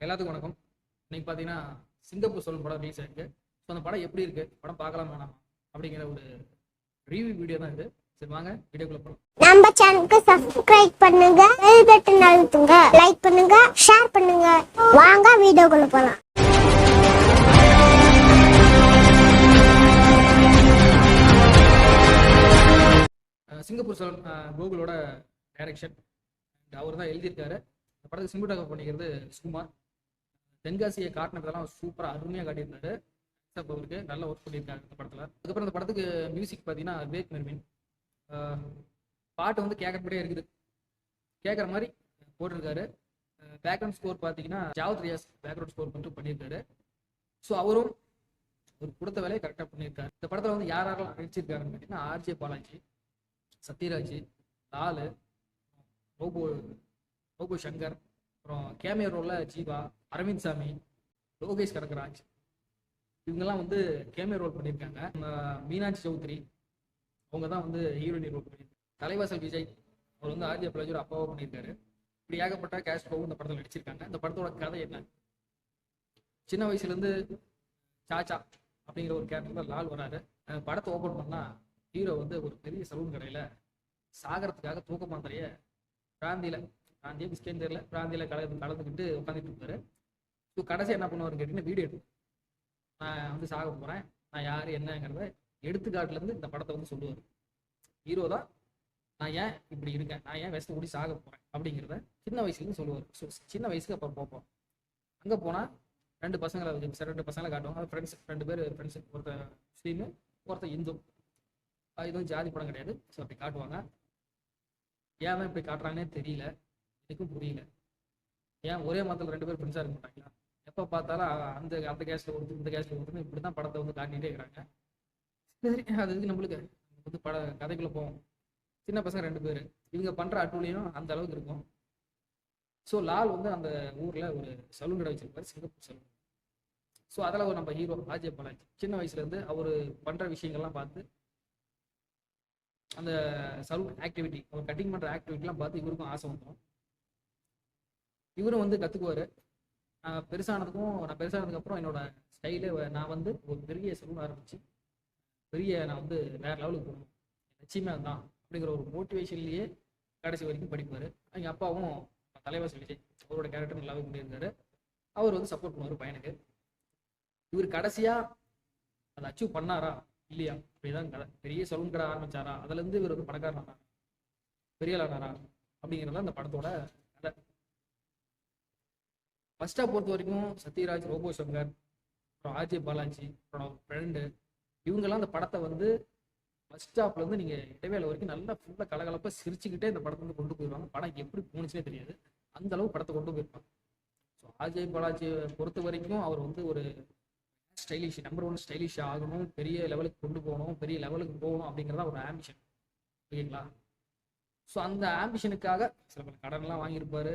எல்லாத்துக்கும் வணக்கம். இன்னைக்கு பார்த்தீங்கன்னா சிங்கப்பூர் சொல்லும் படம் ரிலீஸ் ஆயிருக்கு. ஸோ அந்த படம் எப்படி இருக்கு, படம் பார்க்கலாம் வேணாமா அப்படிங்கிற ஒரு ரிவ்யூ வீடியோ தான் இது. சரி வாங்க வீடியோக்குள்ள போகலாம். நம்ம சேனலுக்கு சப்ஸ்கிரைப் பண்ணுங்க, பெல் பட்டன் அழுத்துங்க, லைக் பண்ணுங்க, ஷேர் பண்ணுங்க. வாங்க வீடியோக்குள்ள போலாம். சிங்கப்பூர் சொல்லும் கோகுலோட டைரக்ஷன், அவர் தான் எழுதியிருக்காரு. இந்த படத்துக்கு சினிமாட்டோகிராஃபி பண்ணிக்கிறது சுகுமார். தென்காசியை காட்டினதெல்லாம் சூப்பராக அருமையாக காட்டியிருந்தாரு. அவருக்கு நல்ல ஒர்க் பண்ணியிருக்காங்க இந்த படத்தில். அதுக்கப்புறம் இந்த படத்துக்கு மியூசிக் பார்த்தீங்கன்னா விவேக் மெர்வின். பாட்டு வந்து கேட்குறபடியே இருக்குது, கேட்குற மாதிரி போட்டிருக்காரு. பேக்ரவுண்ட் ஸ்கோர் பார்த்தீங்கன்னா ஜாவத் ரியாஸ் பேக்ரவுண்ட் ஸ்கோர் மட்டும் பண்ணியிருக்காரு. ஸோ அவரும் ஒரு கொடுத்த வேலையை கரெக்டாக பண்ணியிருக்காரு. இந்த படத்தில் வந்து யாரெல்லாம் நடிச்சிருக்காருன்னு பார்த்தீங்கன்னா ஆர்ஜே பாலாஜி, சத்யராஜ், லாலு, ரோபோ சங்கர், அப்புறம் கேமியோ ரோலில் ஜீவா, அரவிந்த் சாமி, லோகேஷ் கனகராஜ், இவங்கெல்லாம் வந்து கேமியோ ரோல் பண்ணியிருக்காங்க. மீனாட்சி சௌத்ரி அவங்க தான் வந்து ஹீரோயினி ரோல் பண்ணியிருக்காங்க. தலைவாசல் விஜய் அவர் வந்து ஆர்ஜே பாலாஜியோட அப்பாவை பண்ணியிருக்காரு. இப்படி ஏகப்பட்ட கேஸ்ட் கோவும் இந்த படத்தில் நடிச்சிருக்காங்க. இந்த படத்தோட கதை என்ன? சின்ன வயசுலேருந்து சாச்சா அப்படிங்கிற ஒரு கேரக்டர் தான் லால் வராரு. படத்தை ஓப்பன் பண்ணால் ஹீரோ வந்து ஒரு பெரிய சலூன் கடையில் சாகரத்துக்காக தூக்க மாத்திரையை பிராந்திய பிஸ்கேன்னு தெரியல, பிராந்தியில் கலந்துக்கிட்டு உட்காந்துட்டு இருப்பாரு. ஸோ கடைசி என்ன பண்ணுவாருன்னு கேட்டிங்கன்னா வீடியோ எடுத்து, நான் வந்து சாக போகிறேன், நான் யார் என்னங்கிறத எடுத்துக்காட்டுலேருந்து இந்த படத்தை வந்து சொல்லுவார். ஹீரோ தான் நான் ஏன் இப்படி இருக்கேன், நான் ஏன் விஷத்தை கூடி சாக போகிறேன் அப்படிங்கிறத சின்ன வயசுலேருந்து சொல்லுவார். ஸோ சின்ன வயசுக்கு அப்புறம் பார்ப்போம். அங்கே போனால் ரெண்டு பசங்களை காட்டுவாங்க. ஃப்ரெண்ட்ஸ், 2 பேர் ஃப்ரெண்ட்ஸு, ஒருத்தர் முஸ்லீமு, ஒருத்தர் இந்து. இது வந்து ஜாதி படம் கிடையாது. ஸோ அப்படி காட்டுவாங்க. ஏன் தான் இப்படி காட்டுறாங்கன்னே தெரியல, எனக்கும் புரியல. ஏன் ஒரே மதத்தில் 2 பேர் ஃப்ரெண்ட்ஸாக இருக்க மாட்டாங்களா? எப்போ பார்த்தாலும் அந்த கேஸில் கொடுத்து இந்த கேஸில் கொடுத்துன்னு இப்படி தான் படத்தை வந்து காட்டிகிட்டே இருக்கிறாங்க. சரி, அதுக்கு நம்மளுக்கு வந்து கதைக்குள்ளே போவோம். சின்ன பசங்க 2 பேர், இவங்க பண்ணுற அட்டூழியம் அந்த அளவுக்கு இருக்கும். ஸோ லால் வந்து அந்த ஊரில் ஒரு சலூன் கடை வச்சிருப்பாரு, சிங்கப்பூர் சலூன். ஸோ அதில் ஒரு நம்ம ஹீரோ ஆர்ஜே பாலாஜி சின்ன வயசுலேருந்து அவர் பண்ணுற விஷயங்கள்லாம் பார்த்து, அந்த சலூன் ஆக்டிவிட்டி, அவர் கட்டிங் பண்ணுற ஆக்டிவிட்டிலாம் பார்த்து இவருக்கும் ஆசை வந்துடும். இவரும் வந்து கற்றுக்குவார். நான் பெருசானதுக்கு அப்புறம் என்னோட ஸ்டைலு, நான் வந்து ஒரு பெரிய சலூன் ஆரம்பித்து நான் வந்து வேறு லெவலுக்கு போகணும், லட்சியமே அதுதான் அப்படிங்கிற ஒரு மோட்டிவேஷன்லேயே கடைசி வரைக்கும் படிப்பார். எங்கள் அப்பாவும் தலைவாசல் விஜய் அவரோட கேரக்டர் நல்லாவே பண்ணியிருந்தாரு. அவர் வந்து சப்போர்ட் பண்ணுவார் பையனுக்கு. இவர் கடைசியாக அதை அச்சீவ் பண்ணாரா இல்லையா அப்படிதான் கதை. பெரிய சலூன் கடை ஆரம்பிச்சாரா, அதுலேருந்து இவர் வந்து பணக்காரன் ஆனாரா, பெரிய ஆனாரா அப்படிங்கிறத அந்த படத்தோட கதை. ஃபர்ஸ்ட் ஹாஃப் பொறுத்த வரைக்கும் சத்யராஜ், ரோபோ சங்கர், அப்புறம் ஆர்ஜே பாலாஜி, அப்புறம் ஃப்ரெண்டு, இவங்கெல்லாம் அந்த படத்தை வந்து ஃபர்ஸ்ட் ஹாஃப்லேருந்து நீங்கள் இடைவேளை வரைக்கும் நல்லா ஃபுல்லாக கலகலப்பாக சிரிச்சுக்கிட்டே இந்த படத்தை வந்து கொண்டு போயிடுவாங்க. படம் எப்படி போணுச்சுனே தெரியாது, அந்த அளவு படத்தை கொண்டு போயிருப்பாங்க. ஸோ ஆர்ஜே பாலாஜியை பொறுத்த வரைக்கும் அவர் வந்து ஒரு ஸ்டைலிஷ், நம்பர் 1 ஸ்டைலிஷ் ஆகணும், பெரிய லெவலுக்கு கொண்டு போகணும், பெரிய லெவலுக்கு போகணும் அப்படிங்கிறதா ஒரு ஆம்பிஷன், ஓகேங்களா? ஸோ அந்த ஆம்பிஷனுக்காக சில பல கடன்லாம் வாங்கியிருப்பாரு,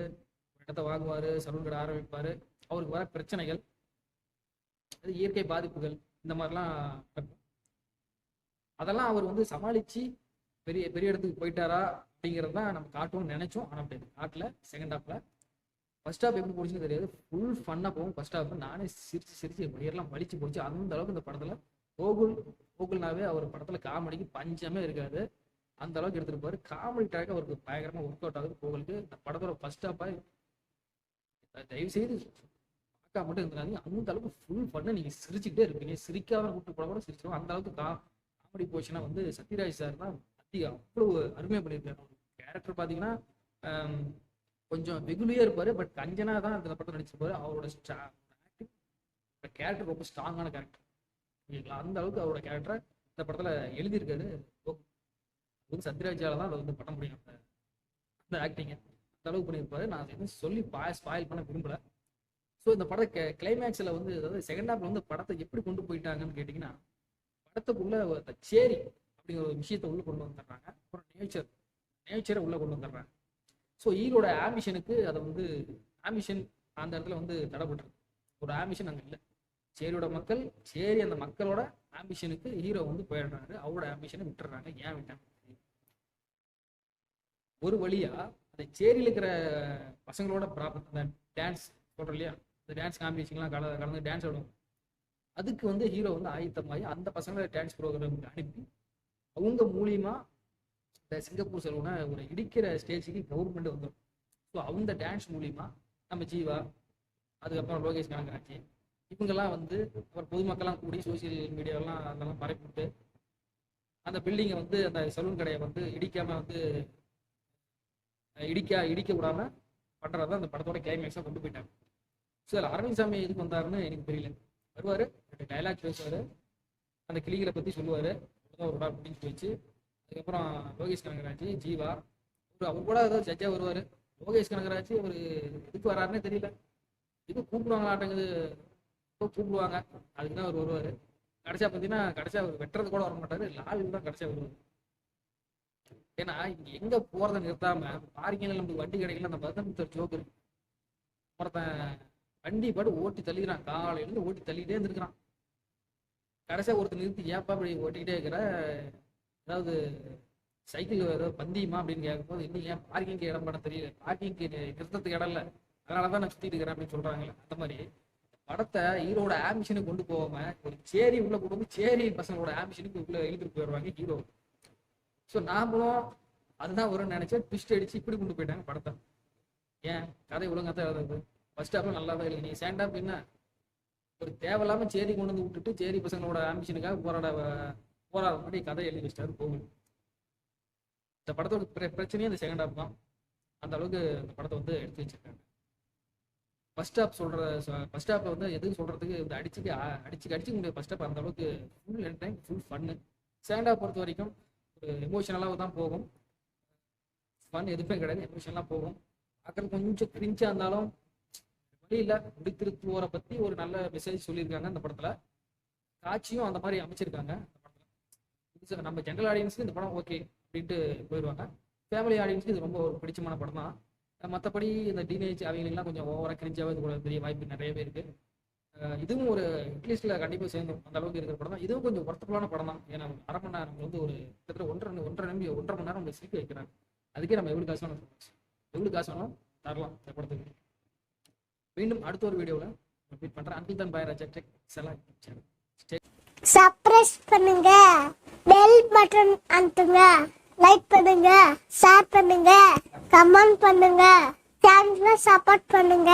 இடத்தை வாங்குவார், சலூன் கடை ஆரம்பிப்பார். அவருக்கு வர பிரச்சனைகள், அது இயற்கை பாதிப்புகள், இந்த மாதிரிலாம் நடக்கும். அதெல்லாம் அவர் வந்து சமாளித்து பெரிய பெரிய இடத்துக்கு போயிட்டாரா அப்படிங்கிறது தான் நம்ம காட்டணும்னு நினைச்சோம். ஆனால் அப்படி காட்டல. செகண்ட் ஹாஃபில் ஃபர்ஸ்ட் ஹாஃப் எப்படி போச்சுன்னு தெரியாது, ஃபுல் ஃபன்னாக போகும். ஃபர்ஸ்ட் ஹாஃப் நானே சிரிச்சு வயிறெல்லாம் வலிச்சு போச்சு. அந்த அளவுக்கு இந்த படத்தில் கோகுல்னாவே அவர் படத்தில் காமெடிக்கு பஞ்சமே இருக்காது, அந்த அளவுக்கு எடுத்துருப்பாரு. காமெடி ட்ராக் அவருக்கு பயங்கரமாக ஒர்க் அவுட் ஆகுது கோகுலுக்கு. இந்த படத்தோட ஃபர்ஸ்ட் ஹாஃபாக தயவு செய்து பார்க்க மட்டும் இருந்தாங்க. அந்த அளவுக்கு ஃபுல் பண்ண நீங்கள் சிரிச்சுக்கிட்டே இருப்பீங்க. சிரிக்காத கூப்பிட்டு போட கூட சிரிச்சிடும். அந்த அளவுக்கு காமெடி போச்சுன்னா வந்து சத்யராஜ் சார் தான் அவ்வளோ அருமையாக பண்ணியிருக்காரு. கேரக்டர் பார்த்தீங்கன்னா கொஞ்சம் வெகுலியாக இருப்பார், பட் கஞ்சனா தான் அந்த படத்தில் நடிச்சிருப்பாரு. அவரோட கேரக்டர் ரொம்ப ஸ்ட்ராங்கான கேரக்டர், ஓகேங்களா? அந்த அளவுக்கு அவரோட கேரக்டரை இந்த படத்தில் எழுதியிருக்காரு. வந்து சத்யராஜால தான் அதை வந்து பண்ண முடியும், அந்த ஆக்டிங்கை அந்த அளவுக்கு பண்ணியிருப்பாரு. நான் எதுவும் சொல்லி ஸ்பாயில் பண்ண விரும்பல. ஸோ இந்த படத்தை கிளைமேக்ஸில் வந்து, அதாவது செகண்ட் ஹாஃப்ல வந்து படத்தை எப்படி கொண்டு போயிட்டாங்கன்னு கேட்டிங்கன்னா, படத்துக்குள்ள சேரி அப்படிங்கிற ஒரு விஷயத்தை உள்ளே கொண்டு வந்துடுறாங்க. அப்புறம் நேச்சரை உள்ளே கொண்டு வந்துடுறாங்க. ஸோ ஹீரோட ஆம்பிஷனுக்கு அதை வந்து ஆம்பிஷன் அந்த இடத்துல வந்து தடைப்பட்டுருக்கு. ஒரு ஆம்பிஷன் அங்கே இல்லை. சேரி அந்த மக்களோட ஆம்பிஷனுக்கு ஹீரோ வந்து போயிடுறாரு. அவரோட ஆம்பிஷனை விட்டுறாங்க. ஏன் விட்டாங்க? ஒரு வழியா அந்த சேரியில் இருக்கிற பசங்களோட டான்ஸ் சொல்கிறோம் இல்லையா, இந்த டான்ஸ் காம்படிஷன்லாம் கலந்து டான்ஸ் ஆடுவோம். அதுக்கு வந்து ஹீரோ வந்து ஆயத்தமாகி அந்த பசங்களை டான்ஸ் ப்ரோக்ராமுக்கு அனுப்பி அவங்க மூலியமா இந்த சிங்கப்பூர் செல்வனை ஒரு இடிக்கிற ஸ்டேஜுக்கு கவர்மெண்ட் வந்துடும். ஸோ அந்த டான்ஸ் மூலியமா நம்ம ஜீவா, அதுக்கப்புறம் லோகேஷ் கனகராஜ் இவங்கெல்லாம் வந்து அப்புறம் பொதுமக்கள்லாம் கூடி சோசியல் மீடியாவெல்லாம் அதெல்லாம் பரப்பிவிட்டு அந்த பில்டிங்கை வந்து அந்த சலூன் கடையை வந்து இடிக்காம வந்து இடிக்க விடாம பண்றத அந்த படத்தோட கிளைமேக்ஸாக கொண்டு போயிட்டாங்க. ஸோ அதில் அரவிந்த் சாமி எதுக்கு வந்தாருன்னு எனக்கு தெரியல. வருவார், டைலாக் பேசுவார், அந்த கிளிகளை பற்றி சொல்லுவார், ஒரு நாள் முடிஞ்சு போயிடுச்சு. அதுக்கப்புறம் லோகேஷ் கனகராஜ், ஜீவா அவர் கூட ஏதோ ஜட்ஜாக வருவார். லோகேஷ் கனகராஜ் அவர் எதுக்கு வராருன்னே தெரியல. இது கூப்பிடுவாங்களாட்டங்குது, கூப்பிடுவாங்க, அதுக்கு தான் அவர் வருவார். கடைசியாக பார்த்தீங்கன்னா கடைசியாக அவர் வெட்டுறது கூட வர மாட்டார், லால் தான் கடைசியாக வருவார். ஏன்னா இங்கே எங்கே போகிறத நிறுத்தாம பார்க்கிங்கில் நமக்கு வண்டி கிடைக்கல. அந்த 15 ஜோக்கு இருக்கு. ஒருத்தன் வண்டி பாட்டு ஓட்டி தள்ளிக்கிறான், காலையிலேருந்து ஓட்டி தள்ளிக்கிட்டே இருந்துருக்கிறான். கடைசியாக ஒருத்தர் நிறுத்தி ஏப்பா அப்படி ஓட்டிக்கிட்டே இருக்கிற, ஏதாவது சைக்கிள் ஏதாவது பந்தியுமா அப்படின்னு கேட்கும்போது இன்னும் ஏன் பார்க்கிங்க்கு இடம் பண்ண தெரியல, பார்க்கிங்க்கு நிறுத்தத்துக்கு இடம் இல்லை, அதனால தான் நான் சுற்றிட்டு இருக்கிறேன் அப்படின்னு சொல்கிறாங்களே. அந்த மாதிரி படத்தை ஹீரோட ஆம்பிஷனுக்கு கொண்டு போகாம ஒரு சேரி உள்ள கொண்டு வந்து சேரி பசங்களோட ஆம்பிஷனுக்கு உள்ள இழுத்துட்டு போயிடுவாங்க ஹீரோ. ஸோ நாமளும் அதுதான் வரும்னு நினைச்சா ட்விஸ்ட் அடிச்சு இப்படி கொண்டு போயிட்டாங்க படத்தை. ஏன் கதை ஒழுங்கா தான் எழுதுறது, ஃபர்ஸ்ட் ஹாஃப்ல நல்லா தான் இல்லை. நீ செகண்ட் ஹாஃப் என்ன ஒரு தேவையில்லாம சேரி கொண்டு வந்து விட்டுட்டு சேரி பசங்களோட ஆம்பிஷனுக்காக போராட மாதிரி கதை எழுதி வச்சிட்டாரு போகுது. இந்த படத்தோட பிரச்சனையே இந்த செகண்ட் ஹாஃப் தான். அந்த அளவுக்கு இந்த படத்தை வந்து எடுத்து வச்சிருக்காங்க. ஃபர்ஸ்ட் ஹாஃப்ல வந்து எதுக்கு சொல்றதுக்கு இந்த அடிச்சு முடியாது. ஃபர்ஸ்ட் ஹாஃப் அந்த அளவுக்கு full என்டைம் full fun. Second half பொறுத்த வரைக்கும் ஒரு எமோஷனலாக தான் போகும். ஃபன் எதுவுமே கிடையாது, எமோஷனலாக போகும். அக்கறை கொஞ்சம் கிரிஞ்சாக இருந்தாலும் வழியில் முடித்திருத்துவோரை பற்றி ஒரு நல்ல மெசேஜ் சொல்லியிருக்காங்க இந்த படத்தில். காட்சியும் அந்த மாதிரி அமைச்சிருக்காங்க இந்த படத்தில். நம்ம ஜென்ரல் ஆடியன்ஸுக்கு இந்த படம் ஓகே அப்படின்ட்டு போயிடுவாங்க. ஃபேமிலி ஆடியன்ஸுக்கு இது ரொம்ப ஒரு பிடிச்சமான படம் தான். மற்றபடி இந்த டீனேஜ் அவங்களுக்குலாம் கொஞ்சம் ஓவராக கிரிஞ்சாக இது கூட பெரிய வாய்ப்பு நிறையவே இருக்குது. இதுவும் ஒரு ஹிட்லிஸ்ட்டில் கண்டிப்பாக சேர்ந்துடும், அந்த அளவுக்கு இருக்கிற படம் தான். இதுவும் கொஞ்சம் ஒர்த்தபுளான படம் தான். ஏன்னா அரை மணி நேரம் வந்து ஒரு கிட்டத்தட்ட ஒன்றரை மணி நேரம் நம்ம சிரிக்க வைக்கிறாங்க. அதுக்கே நம்ம எவ்வளோ காசு வேணும் தரலாம் இந்த படத்துக்கு. மீண்டும் அடுத்த ஒரு வீடியோவில் மீட் பண்ணுறேன். Until than by Raja tech செலாம் channel. Subscribe பண்ணுங்க, பெல் பட்டன் அழுத்துங்க, லைக் பண்ணுங்க, ஷேர் பண்ணுங்க, கமெண்ட் பண்ணுங்க, சேனலை சப்போர்ட் பண்ணுங்க.